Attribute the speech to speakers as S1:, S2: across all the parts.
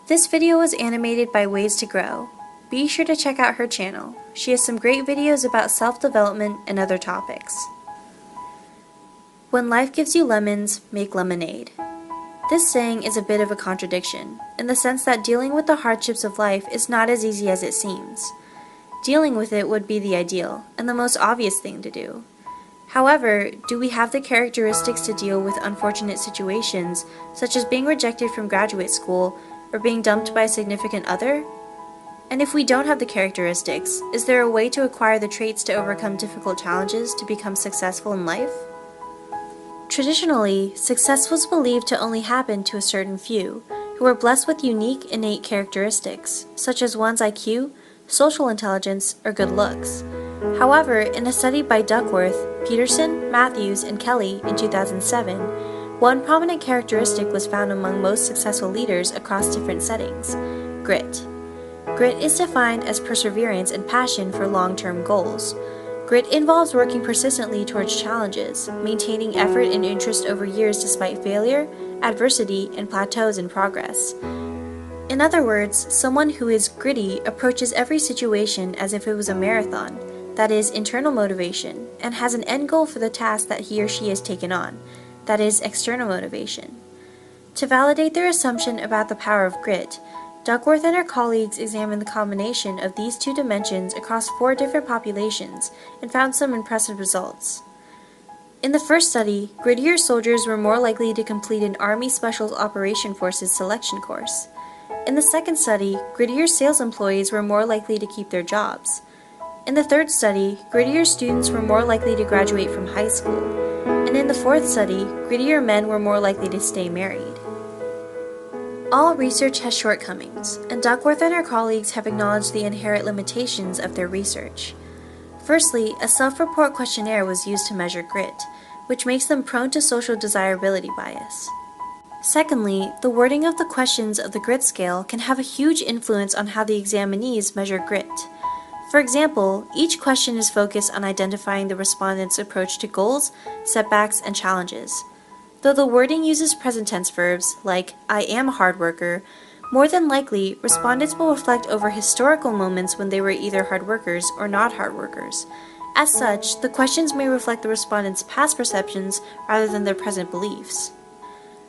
S1: This video was animated by Ways to Grow. Be sure to check out her channel. She has some great videos about self-development and other topics. When life gives you lemons, make lemonade. This saying is a bit of a contradiction, in the sense that dealing with the hardships of life is not as easy as it seems. Dealing with it would be the ideal, and the most obvious thing to do. However, do we have the characteristics to deal with unfortunate situations, such as being rejected from graduate school, or being dumped by a significant other? And if we don't have the characteristics, is there a way to acquire the traits to overcome difficult challenges to become successful in life? Traditionally, success was believed to only happen to a certain few, who were blessed with unique innate characteristics, such as one's IQ, social intelligence, or good looks. However, in a study by Duckworth, Peterson, Matthews, and Kelly in 2007, one prominent characteristic was found among most successful leaders across different settings: grit. Grit is defined as perseverance and passion for long-term goals. Grit involves working persistently towards challenges, maintaining effort and interest over years despite failure, adversity, and plateaus in progress. In other words, someone who is gritty approaches every situation as if it was a marathon, that is, internal motivation, and has an end goal for the task that he or she has taken on, that is, external motivation. To validate their assumption about the power of grit, Duckworth and her colleagues examined the combination of these two dimensions across 4 different populations and found some impressive results. In the first study, grittier soldiers were more likely to complete an Army Special Operations Forces selection course. In the second study, grittier sales employees were more likely to keep their jobs. In the third study, grittier students were more likely to graduate from high school. And in the fourth study, grittier men were more likely to stay married. All research has shortcomings, and Duckworth and her colleagues have acknowledged the inherent limitations of their research. Firstly, a self-report questionnaire was used to measure grit, which makes them prone to social desirability bias. Secondly, the wording of the questions of the grit scale can have a huge influence on how the examinees measure grit. For example, each question is focused on identifying the respondent's approach to goals, setbacks, and challenges. Though the wording uses present tense verbs, like I am a hard worker, more than likely, respondents will reflect over historical moments when they were either hard workers or not hard workers. As such, the questions may reflect the respondents' past perceptions rather than their present beliefs.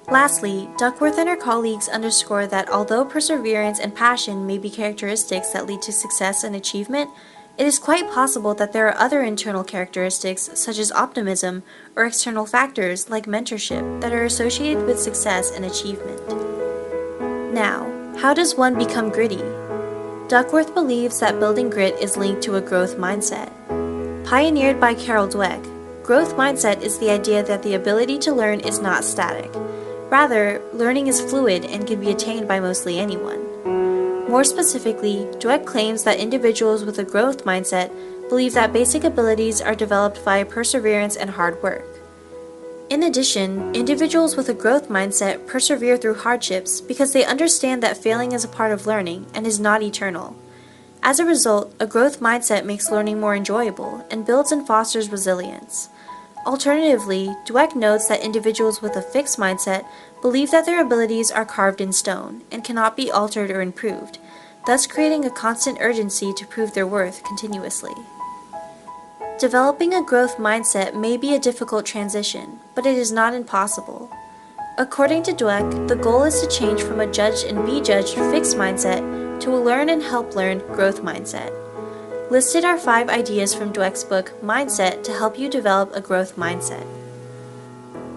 S1: Lastly, Duckworth and her colleagues underscore that although perseverance and passion may be characteristics that lead to success and achievement, it is quite possible that there are other internal characteristics, such as optimism, or external factors like mentorship, that are associated with success and achievement. Now, how does one become gritty? Duckworth believes that building grit is linked to a growth mindset. Pioneered by Carol Dweck, growth mindset is the idea that the ability to learn is not static. Rather, learning is fluid and can be attained by mostly anyone. More specifically, Dweck claims that individuals with a growth mindset believe that basic abilities are developed via perseverance and hard work. In addition, individuals with a growth mindset persevere through hardships because they understand that failing is a part of learning and is not eternal. As a result, a growth mindset makes learning more enjoyable and builds and fosters resilience. Alternatively, Dweck notes that individuals with a fixed mindset believe that their abilities are carved in stone and cannot be altered or improved, thus creating a constant urgency to prove their worth continuously. Developing a growth mindset may be a difficult transition, but it is not impossible. According to Dweck, the goal is to change from a judge and be judged fixed mindset to a learn and help learn growth mindset. Listed are 5 ideas from Dweck's book, Mindset, to help you develop a growth mindset.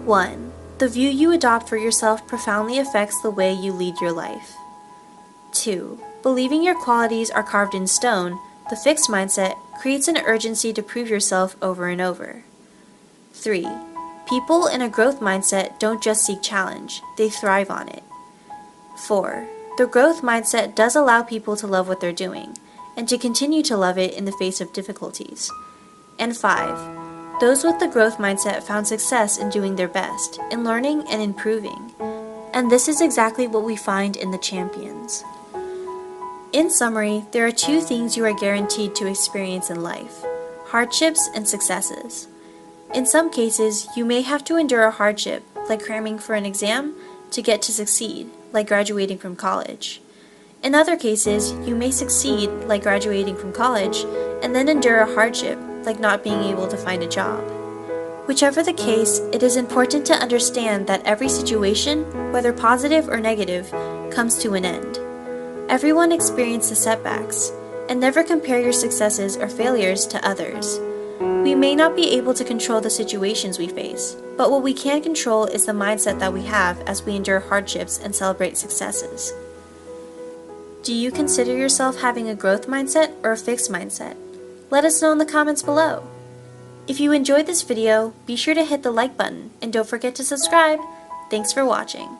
S1: 1. The view you adopt for yourself profoundly affects the way you lead your life. 2. Believing your qualities are carved in stone, the fixed mindset, creates an urgency to prove yourself over and over. 3. People in a growth mindset don't just seek challenge, they thrive on it. 4. The growth mindset does allow people to love what they're doing, and to continue to love it in the face of difficulties. And 5. Those with the growth mindset found success in doing their best, in learning and improving. And this is exactly what we find in the champions. In summary, there are 2 things you are guaranteed to experience in life: hardships and successes. In some cases, you may have to endure a hardship, like cramming for an exam, to get to succeed, like graduating from college. In other cases, you may succeed, like graduating from college, and then endure a hardship, like not being able to find a job. Whichever the case, it is important to understand that every situation, whether positive or negative, comes to an end. Everyone experiences setbacks, and never compare your successes or failures to others. We may not be able to control the situations we face, but what we can control is the mindset that we have as we endure hardships and celebrate successes. Do you consider yourself having a growth mindset or a fixed mindset? Let us know in the comments below. If you enjoyed this video, be sure to hit the like button and don't forget to subscribe. Thanks for watching.